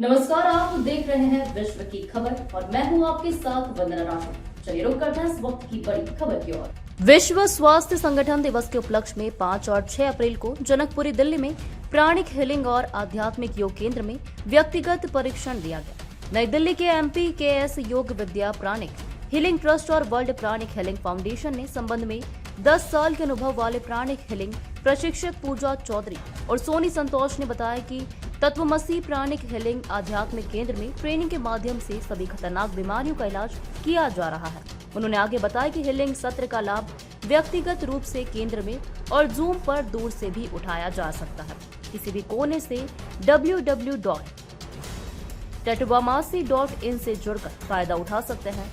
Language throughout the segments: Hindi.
नमस्कार, आप देख रहे हैं विश्व की खबर और मैं हूं आपके साथ वंदना राठौर। चलिए रुक करते हैं इस वक्त की बड़ी खबर की ओर। विश्व स्वास्थ्य संगठन दिवस के उपलक्ष्य में 5 और 6 अप्रैल को जनकपुरी दिल्ली में प्राणिक हीलिंग और आध्यात्मिक योग केंद्र में व्यक्तिगत परीक्षण दिया गया। नई दिल्ली के MPKS योग विद्या प्राणिक हीलिंग ट्रस्ट और वर्ल्ड प्राणिक हीलिंग फाउंडेशन ने संबंध में 10 साल के अनुभव वाले प्राणिक हीलिंग प्रशिक्षक पूजा चौधरी और सोनी संतोष ने बताया कि तत्वमसी प्राणिक हीलिंग आध्यात्मिक केंद्र में ट्रेनिंग के माध्यम से सभी खतरनाक बीमारियों का इलाज किया जा रहा है। उन्होंने आगे बताया कि हीलिंग सत्र का लाभ व्यक्तिगत रूप से केंद्र में और जूम पर दूर से भी उठाया जा सकता है। किसी भी कोने से www.tatwamasi.in से जुड़कर फायदा उठा सकते हैं।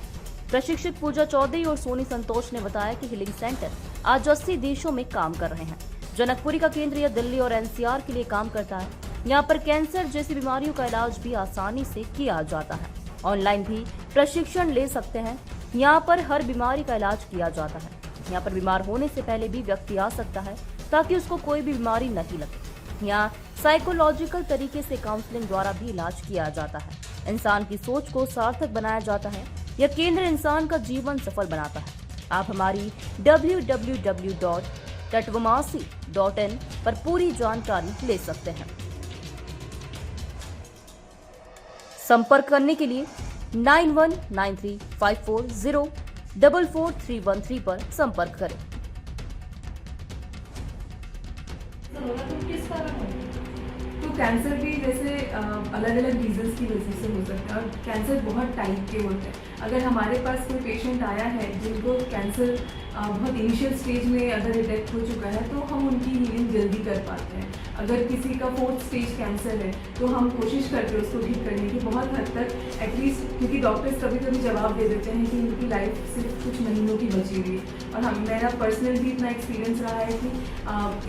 प्रशिक्षक पूजा चौधरी और सोनी संतोष ने बताया कि हीलिंग सेंटर आज 80 देशों में काम कर रहे हैं। जनकपुरी का केंद्र यह दिल्ली और NCR के लिए काम करता है। यहाँ पर कैंसर जैसी बीमारियों का इलाज भी आसानी से किया जाता है। ऑनलाइन भी प्रशिक्षण ले सकते हैं। यहाँ पर हर बीमारी का इलाज किया जाता है। यहाँ पर बीमार होने से पहले भी व्यक्ति आ सकता है ताकि उसको कोई भी बीमारी नहीं लगे। यहाँ साइकोलॉजिकल तरीके से काउंसलिंग द्वारा भी इलाज किया जाता है। इंसान की सोच को सार्थक बनाया जाता है। यह केंद्र इंसान का जीवन सफल बनाता है। आप हमारी www.tatwamasi.in पर पूरी जानकारी ले सकते हैं। संपर्क करने के लिए 919354044313 पर संपर्क करें। तो कैंसर भी जैसे अलग अलग रीजंस की वजह से हो सकता है और कैंसर बहुत टाइप के होते हैं। अगर हमारे पास कोई पेशेंट आया है जिनको कैंसर बहुत इनिशियल स्टेज में अगर डिटेक्ट हो चुका है तो हम उनकी हीलिंग जल्दी कर पाते हैं। अगर किसी का 4th स्टेज कैंसर है तो हम कोशिश करते हैं उसको ठीक करने की बहुत हद तक, एटलीस्ट, क्योंकि डॉक्टर्स कभी कभी जवाब दे देते हैं कि इनकी लाइफ सिर्फ कुछ महीनों की बची हुई है। और मेरा पर्सनल भी इतना एक्सपीरियंस रहा है कि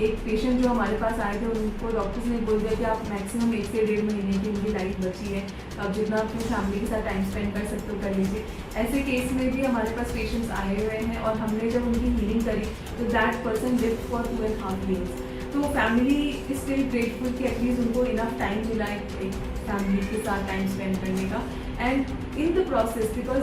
एक पेशेंट जो हमारे पास आए थे उनको डॉक्टर्स ने बोल दिया कि आप मैक्सिमम 1 से 1.5 महीने की उनकी लाइफ बची है, आप जितना अपनी फैमिली के साथ टाइम स्पेंड कर सकते हो कर लीजिए। ऐसे केस में भी हमारे पास पेशेंट्स आए हुए हैं और हमने जब उनकी हीलिंग करी तो that person lived for 2.5 years। तो फैमिली इज स्टिल ग्रेटफुल कि एटलीस्ट उनको इनफ टाइम मिला एक फैमिली के साथ टाइम स्पेंड करने का। And in the process, because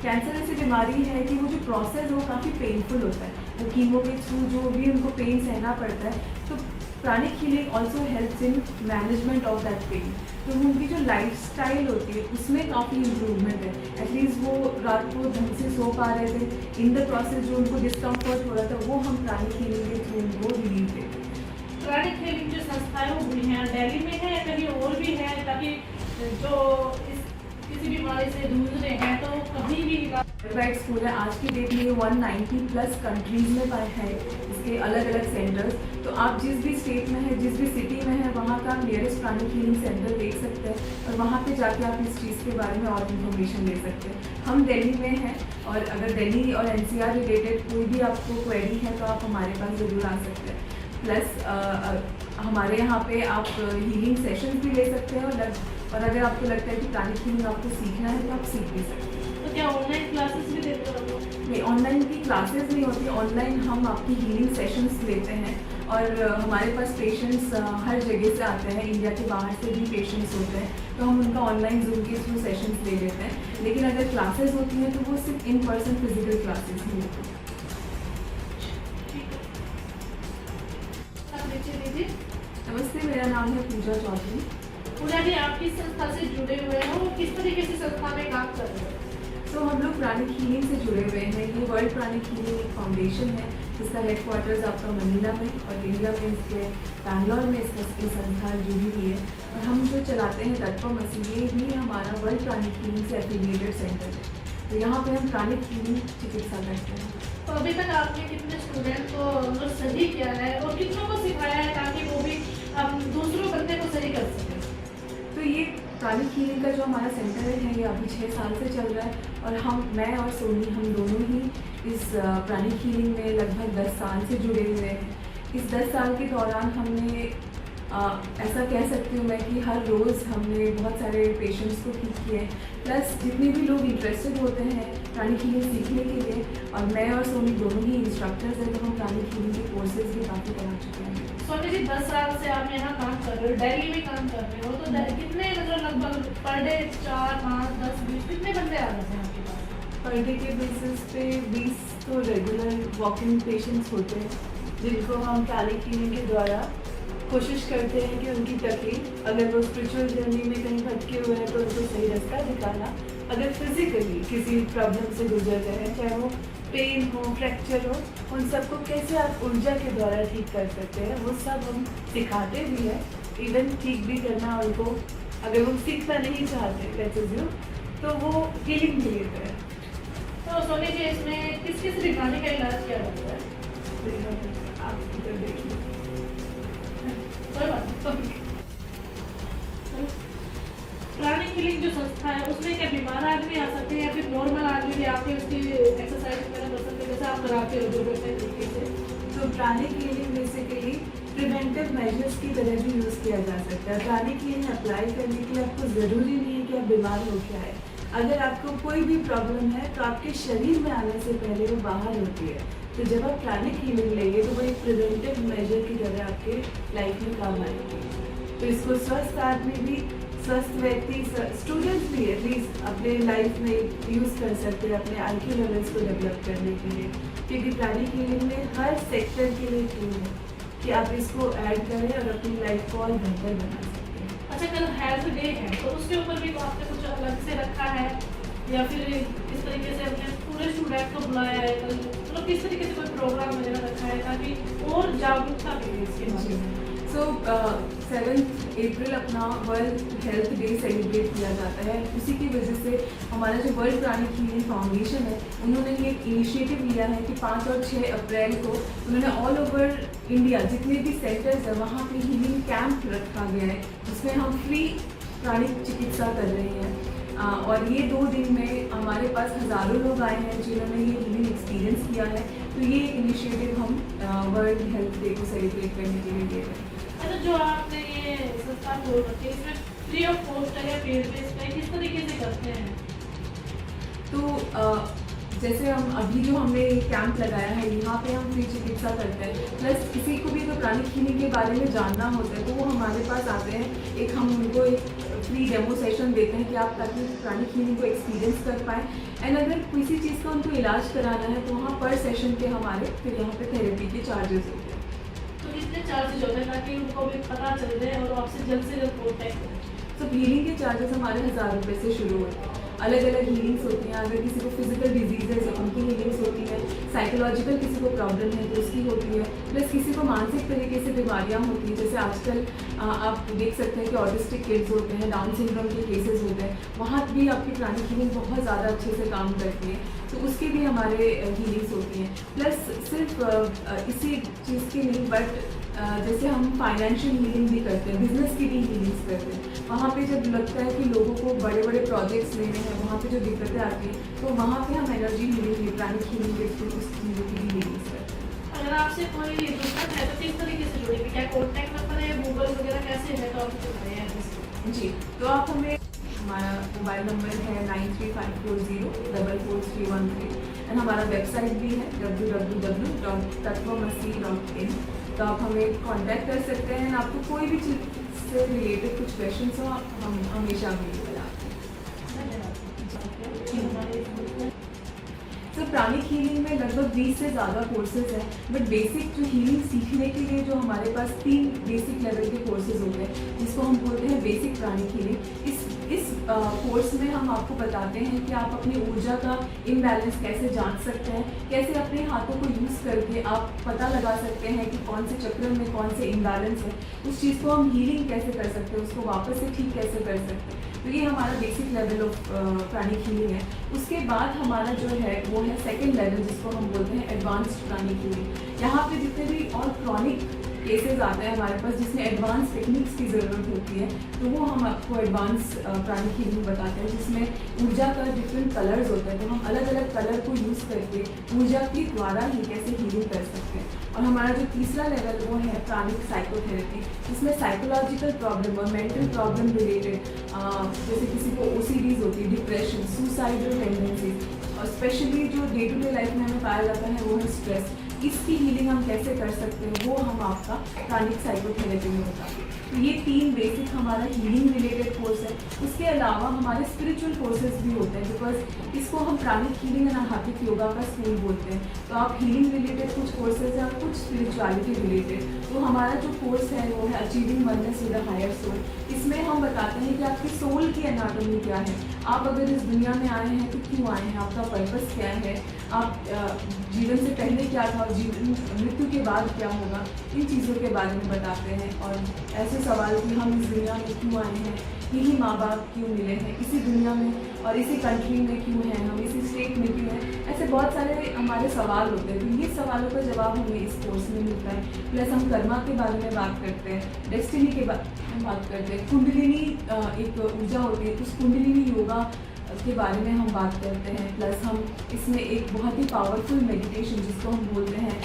cancer ऐसी बीमारी है कि वो जो प्रोसेस है वो काफ़ी पेनफुल होता है। वो कीमो के थ्रू जो भी उनको पेन सहना पड़ता है, तो pranic healing also helps in management of that pain. तो उनकी जो लाइफ स्टाइल होती है उसमें काफ़ी इम्प्रूवमेंट है। एटलीस्ट वो रात को ढंग से सो पा रहे थे। इन द प्रोसेस जो उनको डिस्कम्फर्ट हो रहा था वो हम प्राणिक हीलिंग के थ्रू उनको रिलीव देते हैं। प्राणिक हीलिंग जो संस्थाएं वो भी हैं, दिल्ली में है या कहीं और भी है, ताकि जो किसी बीमारी से जूझ रहे हैं तो कभी भी वर्ल्ड स्कूल है। आज की डेट में 190+ कंट्रीज में है इसके अलग अलग सेंटर्स। तो आप जिस भी स्टेट में है, जिस भी सिटी में है, वहाँ का नियरेस्ट प्राणिक हीलिंग सेंटर देख सकते हैं और वहाँ पे जाके आप इस चीज़ के बारे में और इन्फॉर्मेशन ले सकते हैं। हम दिल्ली में हैं और अगर दिल्ली और NCR रिलेटेड कोई भी आपको क्वेरी है तो आप हमारे पास ज़रूर आ सकते हैं। प्लस हमारे यहाँ पे आप हीलिंग सेशंस भी ले सकते हैं और अगर आपको लगता है कि प्राणिक हीलिंग आपको सीखना है तो आप सीख भी सकते हैं। तो क्या ऑनलाइन क्लासेस भी देते हो? नहीं, ऑनलाइन की क्लासेस नहीं होती। ऑनलाइन हम आपकी हीलिंग सेशंस लेते हैं और हमारे पास पेशेंट्स हर जगह से आते हैं। इंडिया के बाहर से भी पेशेंट्स होते हैं तो हम उनका ऑनलाइन जूम के थ्रू सेशंस ले लेते हैं। लेकिन अगर क्लासेस होती हैं तो वो सिर्फ इन पर्सन फिजिकल क्लासेस ही होती हैं। नमस्ते, मेरा नाम है पूजा चौधरी। पूजा जी, आप किस संस्था से जुड़े हुए हो, किस तरीके से संस्था में काम कर रहे हो? तो हम लोग प्राणिक हीलिंग से जुड़े हुए हैं। ये वर्ल्ड प्राणिक हीलिंग एक फाउंडेशन है जिसका हेडक्वार्टर्स आपका मनीला में और इंडिया में इसके बैंगलोर में इसकी संस्था जुड़ी हुई है। और हम जो चलाते हैं तत्वमसी, ये भी हमारा वर्ल्ड प्राणिक हीलिंग से एफिलिएटेड सेंटर है। तो यहाँ पे हम प्राणिक हीलिंग चिकित्सा करते हैं। तो अभी तक आपने कितने स्टूडेंट को सही किया है और कितनों को सिखाया है ताकि वो भी दूसरों बंदे को सही कर सके? तो ये प्राणिक हीलिंग का जो हमारा सेंटर है ये अभी 6 साल से चल रहा है और मैं और सोनी, हम दोनों ही इस प्राणिक हीलिंग में लगभग 10 साल से जुड़े हुए हैं। इस 10 साल के दौरान हमने ऐसा कह सकती हूँ मैं कि हर रोज़ हमने बहुत सारे पेशेंट्स को ठीक किए, प्लस जितने भी लोग इंटरेस्टेड होते हैं प्राणिक हीलिंग सीखने के लिए, और मैं और सोनी दोनों ही इंस्ट्रक्टर्स हैं, तो हम प्राणिक हीलिंग के कोर्सेज भी काफ़ी करा चुके हैं। सोनी जी 10 साल से आप यहाँ काम कर रहे हो, दिल्ली में काम कर रहे हो, तो कितने मतलब लगभग पर डे 4, 5, 10, 20 कितने बंदे आ जाते हैं आपके पास? पर डे के बेसिस पे 20 तो रेगुलर वॉकिंग पेशेंट्स होते हैं, जिनको हम प्राणिक हीलिंग के द्वारा कोशिश करते हैं कि उनकी तकलीफ, अगर वो स्पिरिचुअल जर्नी में कहीं भटके हुए हैं तो उनको सही रास्ता दिखाना, अगर फिजिकली किसी प्रॉब्लम से गुजर रहे हैं, चाहे वो पेन हो, फ्रैक्चर हो, उन सबको कैसे आप ऊर्जा के द्वारा ठीक कर सकते हैं, वो सब हम सिखाते भी हैं। इवन ठीक भी करना उनको, अगर वो सीखना नहीं चाहते लेट्स तो वो हीलिंग भी लेते हैं। तो सोनी जी इसमें किस किस बीमारी का इलाज किया जाता है? आप इधर देखिए, कोई बात नहीं। प्राणिक हीलिंग जो संस्था है उसमें क्या बीमार आदमी आ सकते हैं या फिर नॉर्मल आदमी भी आके उसकी एक्सरसाइज वगैरह कर सकते हैं, जैसे आप कराते हो जो बेहतर तरीके से? तो pranic healing basically preventive measures की तरह भी यूज़ किया जा सकता है। प्राणिक हीलिंग अप्लाई करने के लिए आपको ज़रूरी नहीं है कि आप बीमार हो क्या है। अगर आपको कोई भी प्रॉब्लम है तो आपके शरीर में आने से पहले वो बाहर होती है, तो जब आप प्राणिक हीलिंग लेंगे तो वो एक प्रिवेंटिव मेजर की तरह आपके लाइफ में काम आएगी। तो इसको स्वस्थ आदमी भी, स्वस्थ व्यक्ति, स्टूडेंट्स भी एटलीस्ट अपने लाइफ में यूज़ कर सकते हैं अपने IQ लेवल्स को डेवलप करने के लिए, क्योंकि प्राणिक हीलिंग में हर सेक्टर के लिए टूल है कि आप इसको ऐड करें और अपनी लाइफ को और बेहतर बना सकते हैं। अच्छा, कल हेल्थ डे है तो उसके ऊपर भी आपने कुछ अलग से रखा है या फिर इस तरीके से अपने पूरे स्टूडेंट को बुलाया है, मतलब किस तरीके से कोई प्रोग्राम वगैरह रखा है ताकि और जागरूकता मिले इसके बारे में? सो 7 अप्रैल अपना वर्ल्ड हेल्थ डे सेलिब्रेट किया जाता है। उसी की वजह से हमारा जो वर्ल्ड प्राणिक हीलिंग फाउंडेशन है, उन्होंने ये एक इनिशिएटिव लिया है कि 5 और 6 अप्रैल को उन्होंने ऑल ओवर इंडिया जितने भी सेंटर्स हैं वहाँ पे हीलिंग कैंप रखा गया है, जिसमें हम फ्री प्राणिक चिकित्सा कर रहे हैं। और ये 2 दिन में हमारे पास हज़ारों लोग आए हैं जिन्होंने ये हीलिंग एक्सपीरियंस किया है। तो ये इनिशिएटिव हम वर्ल्ड हेल्थ डे को सेलिब्रेट करने के लिए ले रहे हैं। अच्छा, जो आपने ये संस्था खोल रखी है इसमें फ्री ऑफ कॉस्ट है या पेड बेस पे किस तरीके से करते हैं? तो जैसे हम अभी जो हमने कैंप लगाया है यहाँ पे हम फ्री चिकित्सा करते हैं, प्लस किसी को भी तो प्राणिक हीलिंग के बारे में जानना होता है तो वो हमारे पास आते हैं। एक हम उनको एक फ्री डेमो सेशन देते हैं कि आप ताकि प्राणिक हीलिंग को एक्सपीरियंस कर पाएँ। एंड अगर किसी चीज़ का उनको इलाज कराना है तो वहाँ पर सेशन के हमारे फिर यहाँ पे थेरेपी के चार्जेस होते हैं। तो कितने चार्जेज होते हैं ताकि उनको भी पता चल जाए और आपसे जल्द से जल्द कॉन्टैक्ट करें? तो हीलिंग के चार्जेस हमारे 1000 रुपये से शुरू होते हैं। अलग अलग हीलिंग्स होती हैं, अगर किसी को फिजिकल डिजीजेज है उनकी हीलिंग्स होती है, साइकोलॉजिकल किसी को प्रॉब्लम है तो उसकी होती है, प्लस किसी को मानसिक तरीके से बीमारियां होती हैं, जैसे आजकल आप देख सकते हैं कि ऑटिस्टिक किड्स होते हैं, डाउन सिंड्रोम के केसेस होते हैं, वहाँ भी आपकी प्राणिक हीलिंग बहुत ज़्यादा अच्छे से काम करती है, तो उसकी भी हमारे हीलिंग्स होती हैं। प्लस सिर्फ इसी चीज़ की नहीं बट जैसे हम फाइनेंशियल हीलिंग भी करते हैं, बिजनेस की भी हीलिंग्स करते हैं। वहाँ पे जब लगता है कि लोगों को बड़े बड़े प्रोजेक्ट्स लेने हैं, वहाँ पे जो दिक्कतें आती हैं तो वहाँ पे हम एनर्जी हीलिंग, प्राणिक हीलिंग के थ्रू उस चीज़ों की भी हीलिंग्स करते हैं। अगर आपसे कोई दिक्कत है तो किस तरीके से जुड़ेगी? क्या कॉन्टैक्ट नंबर है, गूगल वगैरह कैसे है तो आपको बताइए। जी, तो आप हमें, हमारा मोबाइल नंबर है 9354044313 एंड हमारा वेबसाइट भी है www.tatvamasi.in। तो आप हमें कांटेक्ट कर सकते हैं। आपको कोई भी चीज़ से रिलेटेड कुछ क्वेश्चंस हो हम हमेशा अवेलेबल हैं। तो प्राणिक हीलिंग में लगभग 20 से ज़्यादा कोर्सेज हैं, बट बेसिक जो हीलिंग सीखने के लिए जो हमारे पास 3 बेसिक लेवल के कोर्सेज होते हैं जिसको हम बोलते हैं बेसिक प्राणिक हीलिंग। इस कोर्स में हम आपको बताते हैं कि आप अपनी ऊर्जा का इम्बैलेंस कैसे जान सकते हैं, कैसे अपने हाथों को यूज़ करके आप पता लगा सकते हैं कि कौन से चक्र में कौन से इम्बैलेंस है, उस चीज़ को हम हीलिंग कैसे कर सकते हैं, उसको वापस से ठीक कैसे कर सकते हैं। तो ये हमारा basic level of pranic healing है। उसके बाद हमारा जो है वो है सेकेंड लेवल जिसको हम बोलते हैं एडवांस्ड प्राणिक हीलिंग। यहाँ पे जितने भी और क्रॉनिक केसेस आते हैं हमारे पास जिसमें एडवांस टेक्निक्स की ज़रूरत होती है, तो वो हम आपको एडवांस प्राणिक हीलिंग बताते हैं, जिसमें ऊर्जा का डिफरेंट कलर्स होते हैं। तो हम अलग अलग कलर को यूज़ करके ऊर्जा के द्वारा ही कैसे हीलिंग कर सकते हैं। और हमारा जो तीसरा लेवल वो है प्राणिक साइकोथेरेपी, जिसमें साइकोलॉजिकल प्रॉब्लम और मेंटल प्रॉब्लम रिलेटेड, जैसे किसी को OCDs होती है, डिप्रेशन, सुसाइडल टेंडेंसीज, और स्पेशली जो डे टू डे लाइफ में हमें पाया जाता है वो है स्ट्रेस। इसकी हीलिंग हम कैसे कर सकते हैं वो हम आपका प्राणिक साइकोथेरेपी में बताते हैं। तो ये 3 बेसिक हमारा हीलिंग रिलेटेड कोर्स है। उसके अलावा हमारे स्पिरिचुअल कोर्सेज भी होते हैं, बिकॉज इसको हम प्राणिक हीलिंग एंड आध्यात्मिक योगा का स्कूल बोलते हैं। तो आप हीलिंग रिलेटेड कुछ कोर्सेज हैं और कुछ स्पिरिचुअलिटी रिलेटेड। तो हमारा जो कोर्स है वो है achieving oneness with a higher soul. इसमें हम बताते हैं कि आपकी सोल की एनाटॉमी क्या है, आप अगर इस दुनिया में आए हैं तो क्यों आए हैं, आपका पर्पस क्या है, आप जीवन से पहले क्या था और जीवन मृत्यु के बाद क्या होगा, इन चीज़ों के बारे में बताते हैं। और ऐसे सवाल कि हम इस दुनिया में क्यों आए हैं, यही माँ बाप क्यों मिले हैं इसी दुनिया में और इसी कंट्री में क्यों हैं, हम इसी स्टेट में क्यों हैं, ऐसे बहुत सारे हमारे सवाल होते हैं। तो ये सवालों का जवाब हमें इस कोर्स में मिलता है। प्लस हम कर्मा के बारे में बात करते हैं, डेस्टिनी के बारे में बात करते हैं, कुंडलिनी एक ऊर्जा होती है, तो उस कुंडलिनी योगा के बारे में हम बात करते हैं। प्लस हम इसमें एक बहुत ही पावरफुल मेडिटेशन जिसको हम बोलते हैं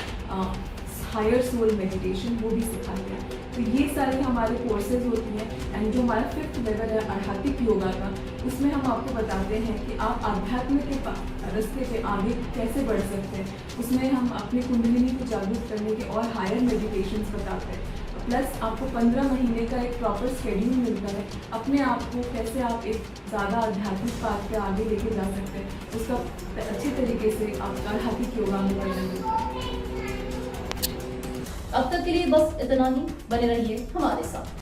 हायर सोल मेडिटेशन, वो भी सिखाते हैं। तो ये सारे हमारे कोर्सेज होती हैं। एंड जो हमारा 5th लेवल है आध्यात्मिक योगा का, उसमें हम आपको बताते हैं कि आप आध्यात्म के रास्ते पे आगे कैसे बढ़ सकते हैं। उसमें हम अपनी कुंडलिनी को जागरूक करने के और हायर मेडिटेशंस बताते हैं। प्लस आपको 15 महीने का एक प्रॉपर शेड्यूल मिलता है, अपने आप को कैसे आप एक ज़्यादा आध्यात्मिक पाथ पे आगे लेके जा सकते हैं, उसका अच्छे तरीके से आप आध्यात्मिक योगा में बढ़ेंगे। अब तक के लिए बस इतना ही। बने रहिए हमारे साथ।